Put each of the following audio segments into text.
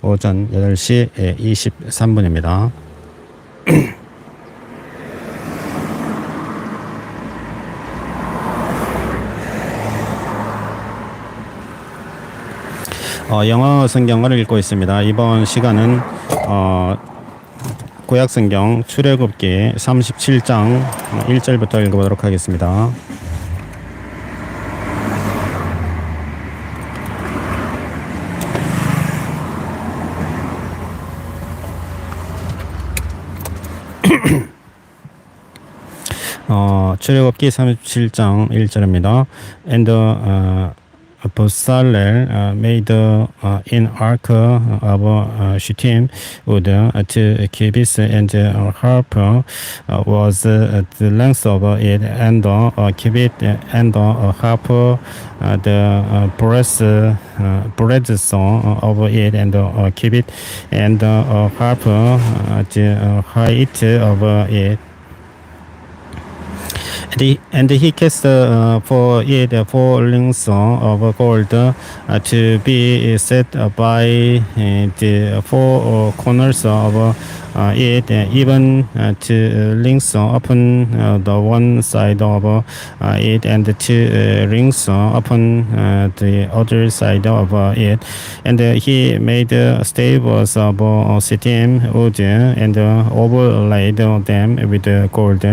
오전 8시 23분입니다. 영어 성경을 읽고 있습니다. 이번 시간은 구약 성경 출애굽기 37장 1절부터 읽어보도록 하겠습니다. 출애굽기 37장 1절입니다. And Bezalel made an ark of shittim wood to keep it, and a harp was the length of it, and keep it, and a harp the breadth of it, and keep it, and a harp the height of it. And he cast for it 4 rings of gold to be set by the 4 corners of it, even 2 rings upon the one side of it, and 2 rings upon the other side of it. And he made staves of shittim wood and overlaid them with gold.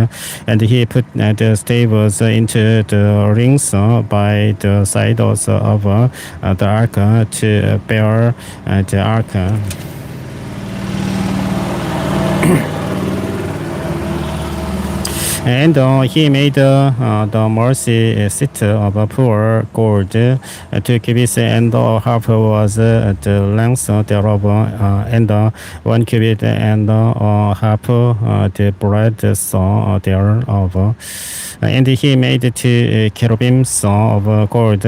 And he put the staves into the rings by the sides of the ark to bear the ark. And he made the mercy seat of pure gold to keep it, and the harp was the length thereof, and 1 cubit, and harp the breadth thereof. And he made 2 cherubims of gold,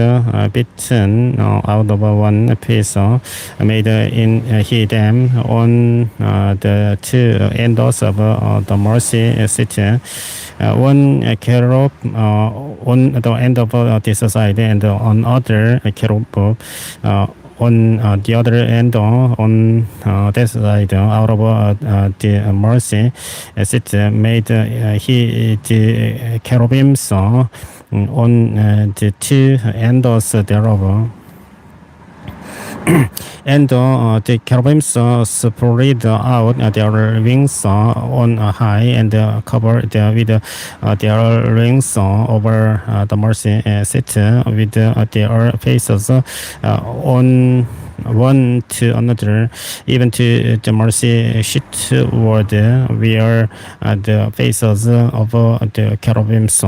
beaten out of one piece, made he them on the 2 ends of the mercy seat. 1 cherub on the end of this side, and on other cherub on the other end on that side out of the mercy seat, made he the cherubims on the 2 ends thereof. And the cherubims spread out their wings on high, and covered with their wings over the mercy seat, with their faces on one to another, even to the mercy seatward, where the faces of the cherubims.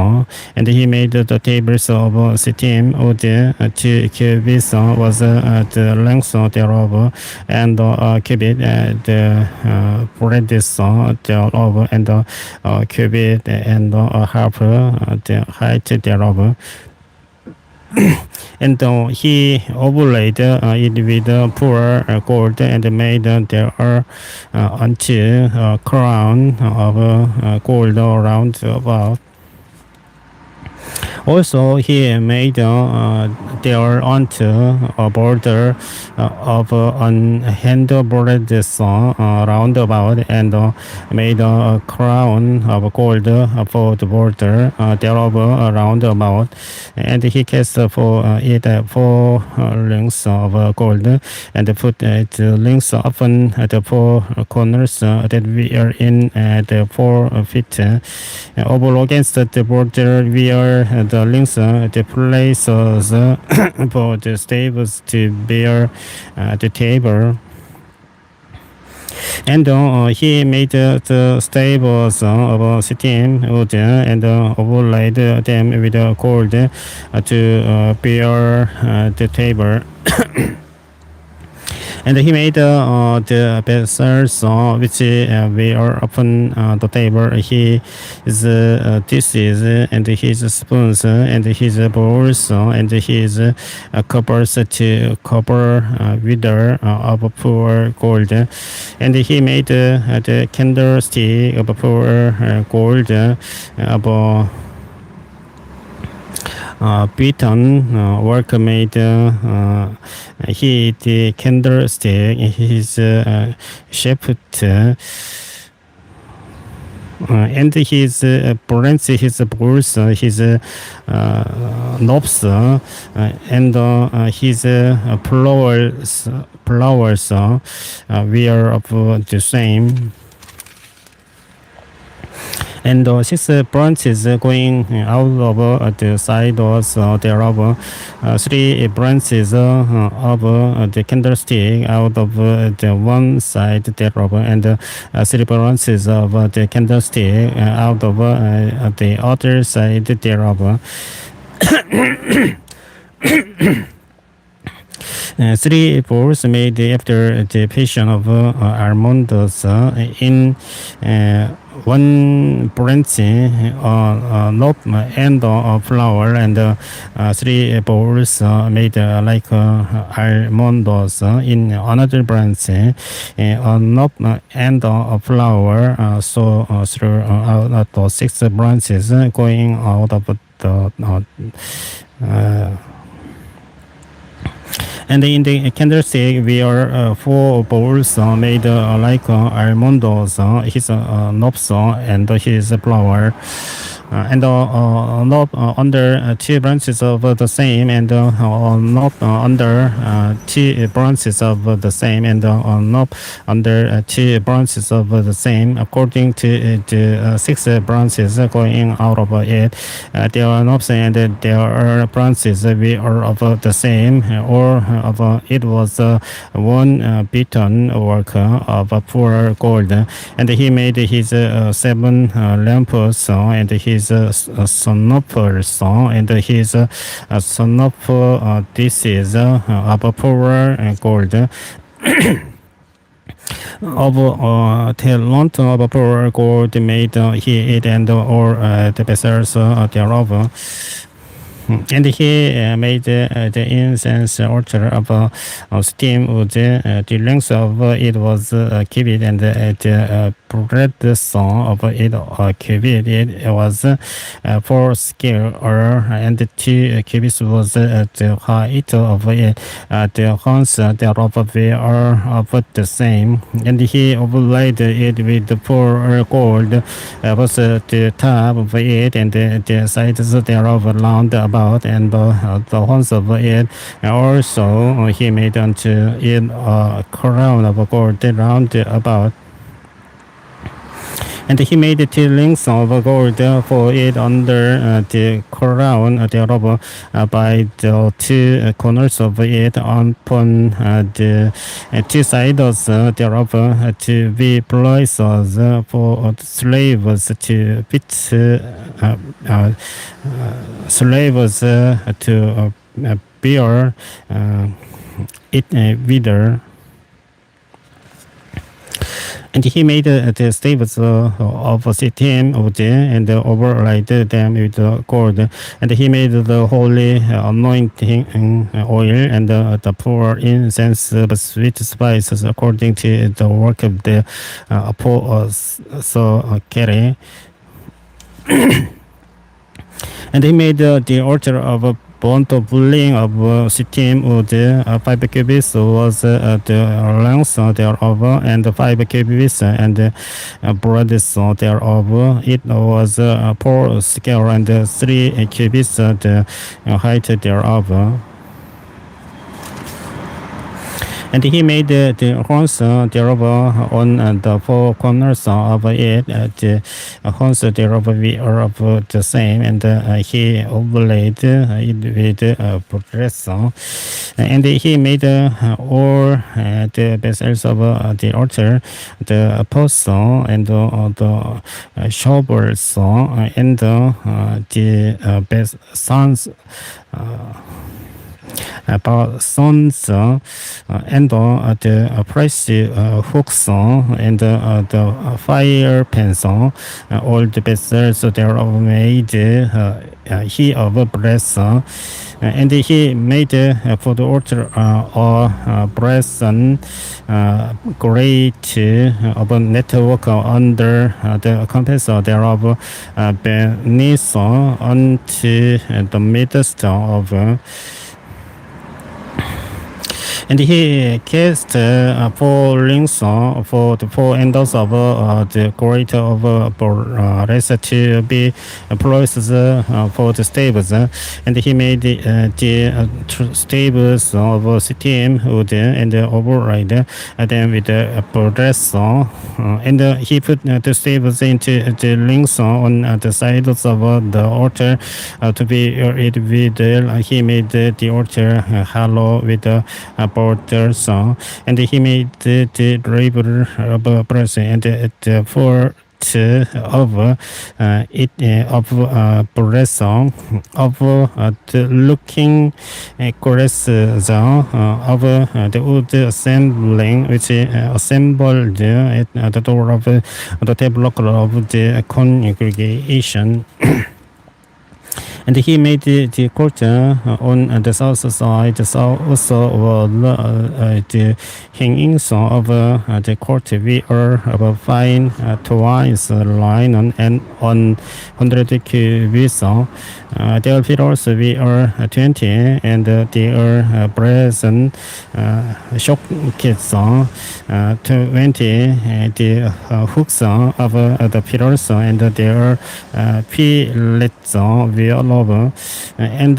And he made the tables of shittim wood. 2 cubits was the length thereof, and cubit the breadth thereof, and cubit and half the height thereof. And he overlaid it with pure gold, and made there unto a crown of gold round about. Also he made there unto a border of an hand breadth round about, and made a crown of gold for the border thereof round about. And he cast for it 4 rings of gold, and put the rings upon the 4 corners that were in the 4 feet. Over against the border were the rings, the places for the staves to bear the table. And he made the stables of shittim wood, and overlaid them with gold to bear the table. And he made the vessels which were upon the table, his dishes, and his spoons, and his bowls, and his covers to cover with of pure gold. And he made the candlestick of pure gold, of beaten work made he the candlestick his shaped and his branch, his balls, his knobs, and his flowers we are of the same. And six branches going out of the side was thereof, three branches of the candlestick out of the one side thereof, and three branches of the candlestick out of the other side thereof. Three balls made after the passion of almonds in one branch knob and a flower, and three balls made like almonds in another branch, a knob and a flower. So throughout the six branches going out of the and in the candlestick, we are four bowls made like almonds, his knobs and his flower. And knob under two branches of the same, and knob under two branches of the same, and knob under two branches of the same, according to the six branches going out of it. There are knobs and there are branches we are of the same, or of it was one beaten work of pure gold. And he made his seven lamps, and his sonopers, and his sonop dishes of pure gold. Of talent of pure gold made he it, and or the vessels thereof. And he made the incense altar of steam wood. The length of it was a cubit, and the breadth of it cubit. It was 4 scale, and 2 cubits was the height of it. The horns thereof are of the same. And he overlaid it with pure gold. Was the top of it, and the sides thereof round about, and the horns of it. Also he made unto it a crown of gold round about. And he made 2 links of gold for it under the crown thereof, by the 2 corners of it upon the 2 sides thereof, to be places for slaves to beat slaves to bear it wither. And he made the staves of sittim wood, and overlaid them with gold. And he made the holy anointing oil, and the pure incense of sweet spices, according to the work of the apostle Kere. And he made the altar of burnt offering of sittim wood. 5 cubits was the length thereof, and 5 cubits and breadth thereof. It was 4 scale, and 3 cubits the height thereof. And he made the horns thereof on the 4 corners of it. The horns thereof are of the same, and he overlaid it with brass. And he made all the vessels of the altar, the apostle, and the shovels, and the sons. sons and the price hooks and the fire pans all the vessels thereof made he of brass and he made for the altar a brazen great of a network under the compass thereof beneath unto the midst of and he cast 4 rings for the 4 handles of the grate of brass to be placed for the stables. And he made the stables of steam wood and override them with brass. And he put the stables into the rings on the sides of the altar to be it with. He made the altar hollow with the porters, and he made the river of brass and the fort of it of brass of the looking glass of the wood assembling which assembled at the door of the tabernacle of the congregation. And he made the court on the south side. So also the hangings of the court we are of fine twice line and on 100 cubits. Their pillars we are 20 and their brazen sockets 20 the hooks of the pillars and their pillets we are and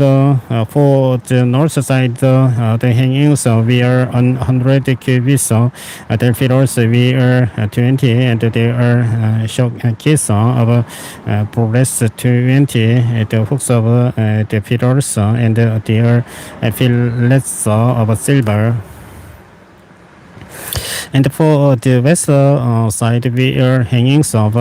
for the north side the hangings we are on 100 cubits the pillars we are 20 and there are sockets of brass 20 the hooks of the pillars and their fillets of silver. And for the west side, we are hangings of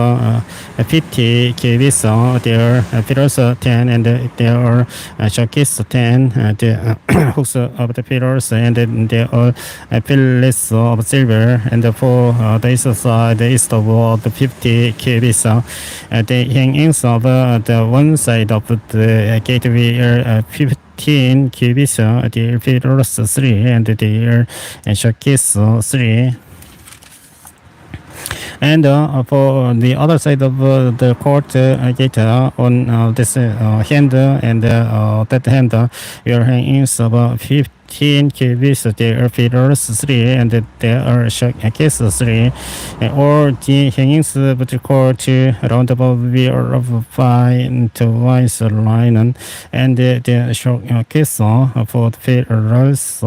50 cubits. There are pillars 10, and there are sockets 10. The hooks of the pillars, and there are fillets of silver. And for the east side, the east of the 50 cubits, the hangings of the one side of the gate, we are 15 cubits. The pillars 3, and there are sockets 3. And for the other side of the court gate on this hand and that hand, we are hangings of 15 cubits. There are pillars 3 and there are sockets 3. Or the hangings of the court round about we are of 5 twice line and the sockets for the pillars.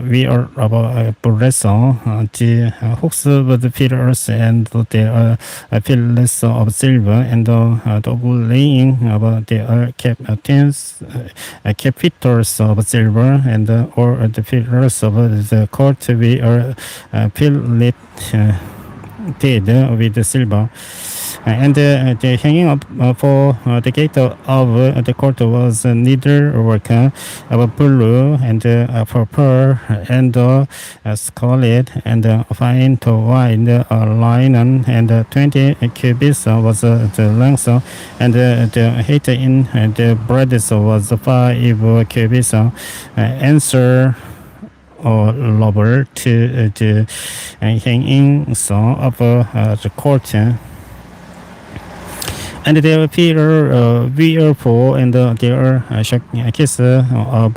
We are about brass, the hooks of the pillars and the pillars of silver and the overlaying of the capitals of silver and or the pillars of the court we are pilleted with the silver. And the hanging up for the gate of the court was needlework of blue and purple and scarlet and fine to white linen and 20 cubits was the length and the height in the breadth was 5 cubits. Answer or lower to the hangings of the court. And there appear VR4 and there are sockets of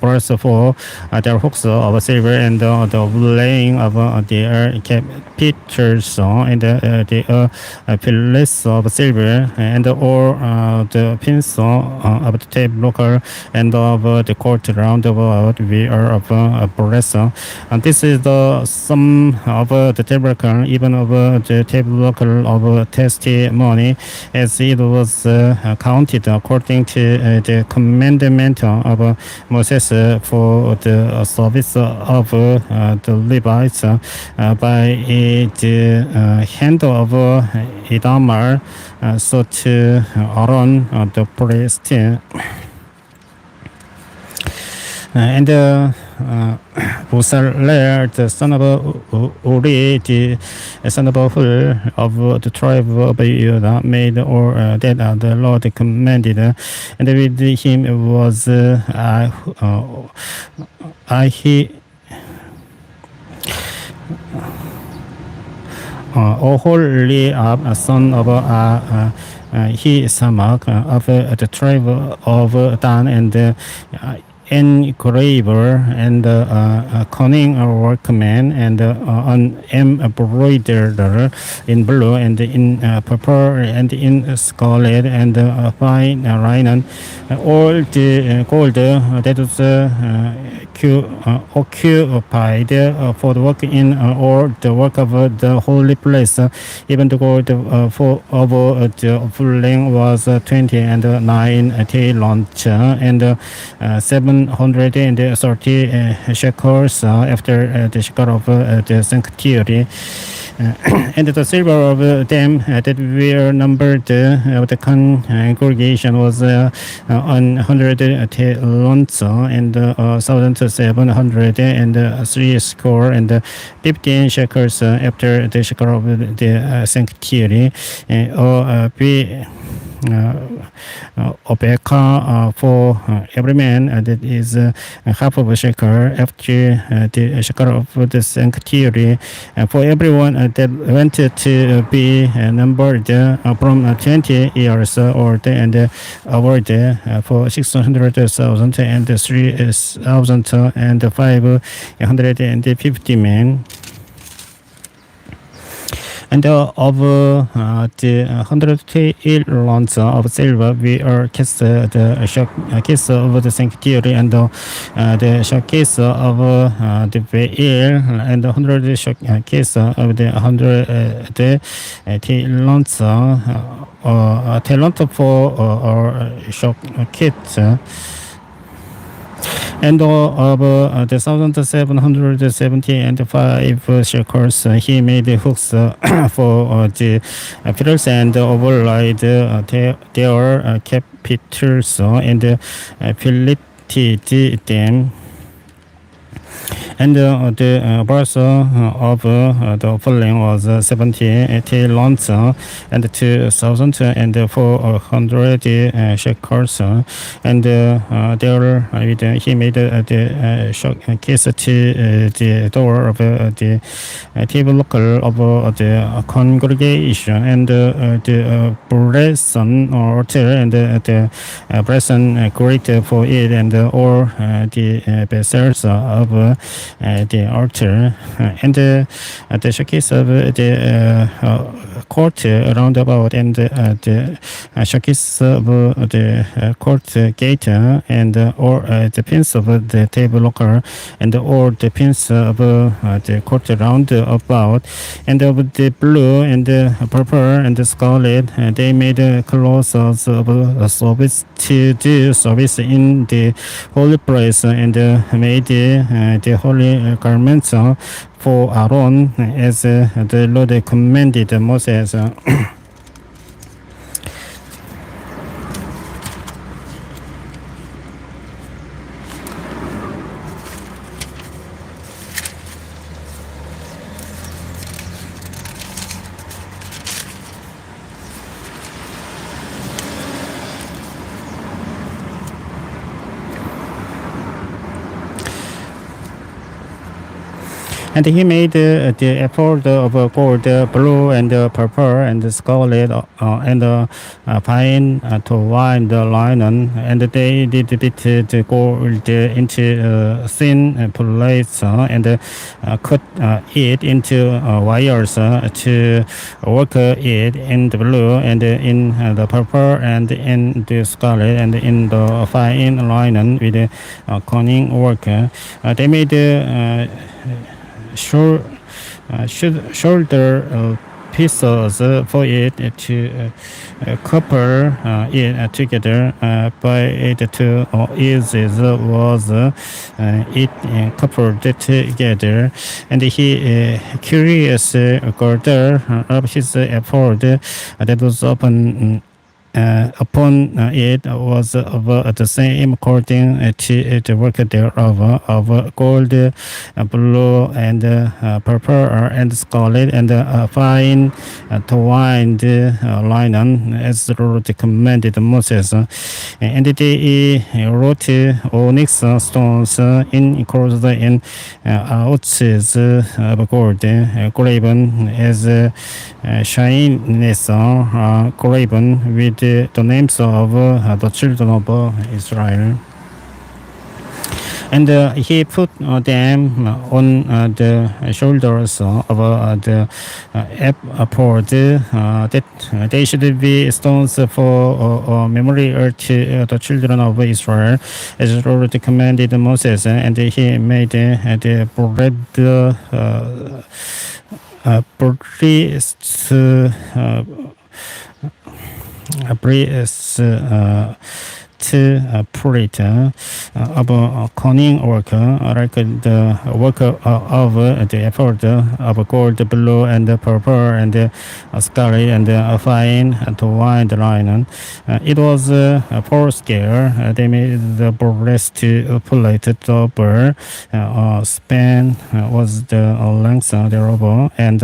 brass for their hooks of silver and the laying of their capitals and the pillars of silver and or the pins of the tabernacle and of the court round about we are of brass. And this is the sum of the tabernacle, even of the tabernacle of testimony, as it was counted according to the commandment of Moses for the service of the Levites by the hand of Itamar, so to Aaron the priest. And Usaler, the son of Uri, the son of Hur of the tribe of Judah, made or that the Lord commanded, and with him was Ahi. Oholiab, a son of Hisamak, of the tribe of Dan, and engraver and cunning workman, and an embroiderer in blue and in purple and in scarlet and fine linen, all the gold that was occupied for the work in or the work of the holy place. Even the gold for of the full length was 29 talents and 730 shekels after the shekel of the sanctuary. And the silver of them that were numbered of the congregation was 100 talents and 1,703 score and 15 shekels after the shekel of the sanctuary. Obeka for every man that is half of a shekel after the shekel of the sanctuary, for everyone that wanted to be numbered from 20 years old and award for 600,000 and 3,550 men. And of the 100 talents of silver, we are cast the showcase of the sanctuary and the showcase of the veil, and 100 showcase of the 100 talents talent for showcase. And of the 1,775 shekels, he made hooks for the pillars and overlaid their capitals and filleted them. And the price of the following was 70 talents and 2,400 shekels. And there he made the showcase to the door of the tabernacle of the congregation, and the brazen altar and the brazen grate for it, and all the vessels of the altar, and the showcase of the court around about, and the showcase of the court gate, and all the pins of the tabernacle, and all the pins of the court round about, and of the blue and the purple and the scarlet. They made clothes of service to do service in the holy place, and made the holy garments for Aaron, as the Lord commanded Moses. And he made the ephod of gold, blue, and purple, and scarlet, and fine to wine the linen. And they did beat the gold into thin plates, and cut it into wires to work it in the blue, and in the purple, and in the scarlet, and in the fine linen with cunning work. They made shoulder pieces for it to couple it together by the two eases was it coupled together. And he curious girdle of his ephod that was open upon it was of the same according to the work thereof of gold, blue, and purple, and scarlet, and fine twined linen, as the Lord commanded Moses. And they wrote onyx stones enclosed in ouches of gold, graven as shyness, graven with the names of the children of Israel. And he put them on the shoulders of the ephod, that they should be stones for memorial to the children of Israel, as the Lord commanded Moses. And he made the priests to put of cunning work, like the work of the effort of gold, blue, and purple, and scarlet, and fine twined linen. It was 4 scale. They made the breast plate double. Span was the length thereof, and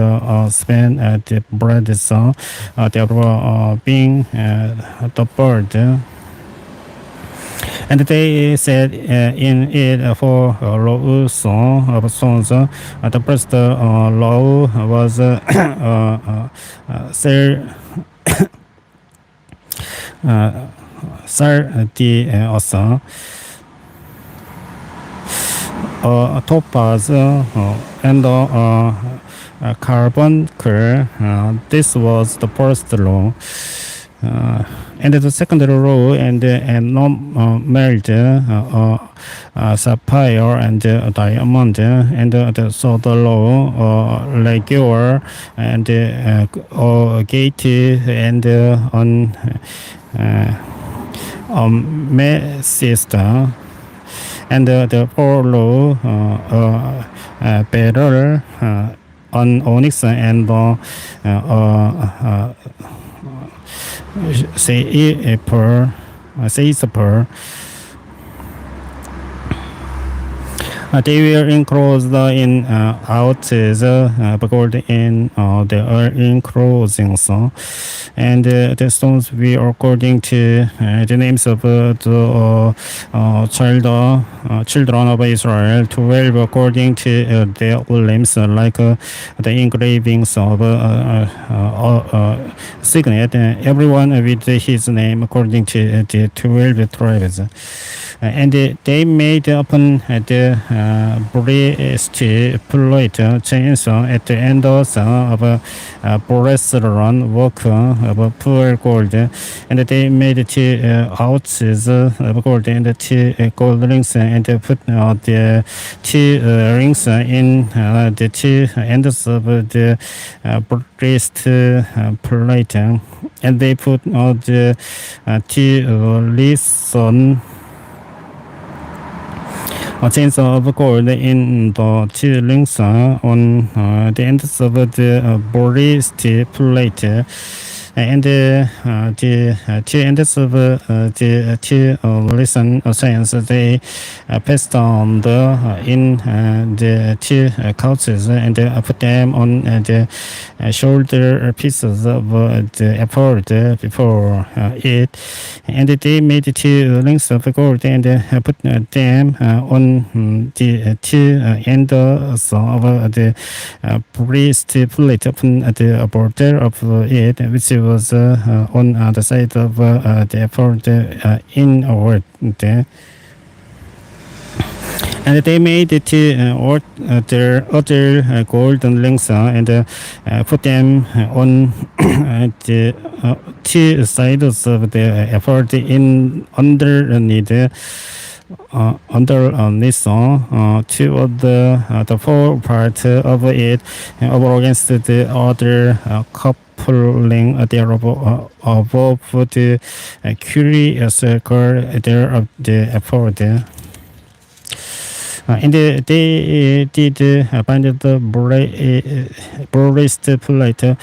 span the breadth thereof, being doubled. And they said in it 4 rows of stones. The first row was sardius, topaz, and carbuncle. This was the first row. And the second row and emerald, sapphire, and diamond, and the third row ligure, and gate, and amethyst, and the fourth row beryl, on onyx, and sapphire. They were enclosed in ouches, gold in the enclosings, and the stones were according to the names of the children of Israel, 12 according to their names, like the engravings of signet, everyone with his name according to the 12 tribes. And they made upon the breastplate chains at the ends of breastbone work of pure gold, and they made 2 ouches of gold and 2 gold rings, and put the 2 rings in the 2 ends of the breastplate, and they put the 2 listen chains of gold in the 2 rings on the ends of the breastplate, and the 2 ends of the 2 listen chains they passed on in the 2 couches, and put them on the shoulder pieces of the ephod before it, and they made 2 rings of gold, and put them on the 2 ends of the breastplate upon the border of it, which was on the side of the ephod inward. And they made 2 other golden rings, and put them on the 2 sides of the ephod underneath 2 of the 4 part of it over against the other coupling thereof above the curious circle there of the ephod. And they did bind the breastplate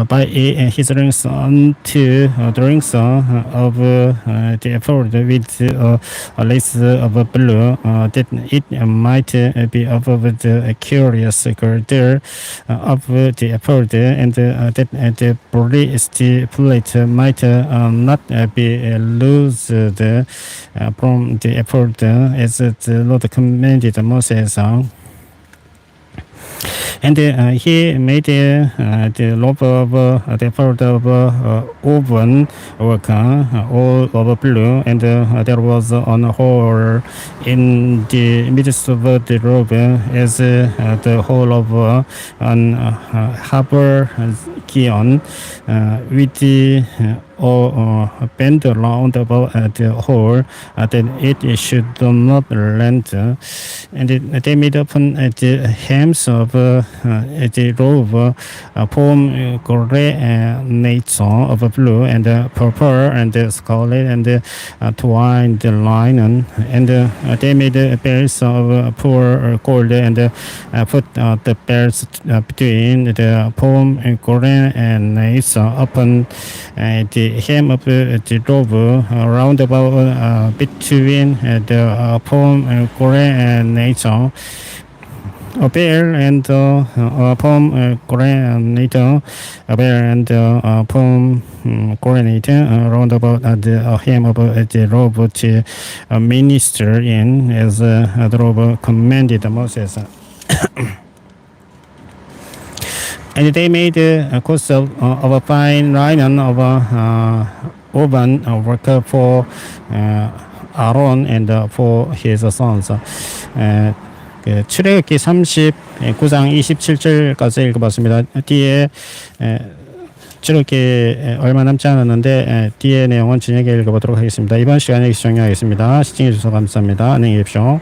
by his rings unto the rings of the ephod with a lace of blue, that it might be of the curious girdle of the ephod, and that the breastplate might not be loosed from the ephod, as the Lord commanded Moses. And he made the robe of the ephod of woven work, all of blue, and there was an hole in the midst of the robe, as the hole of an habergeon, with the bend around about the hole, that it should not land. And they made upon the hems of the robe poem granite of blue and purple and scarlet, and twined linen, and they made bells of pure gold, and put the bells between the poem granite upon the hem of the robe, round about between the poem granite. A bear and a palm coordinator, a bear and a palm coordinator round about the hem of the robe to minister in, as the robe commanded Moses. And they made a coat of a fine linen of woven work for Aaron and for his sons. 출애굽기 39장 27절까지 읽어봤습니다. 뒤에 출애굽기 얼마 남지 않았는데 뒤에 내용은 진혁이 읽어보도록 하겠습니다. 이번 시간에 여기서 종료하겠습니다. 시청해주셔서 감사합니다. 안녕히 계십시오.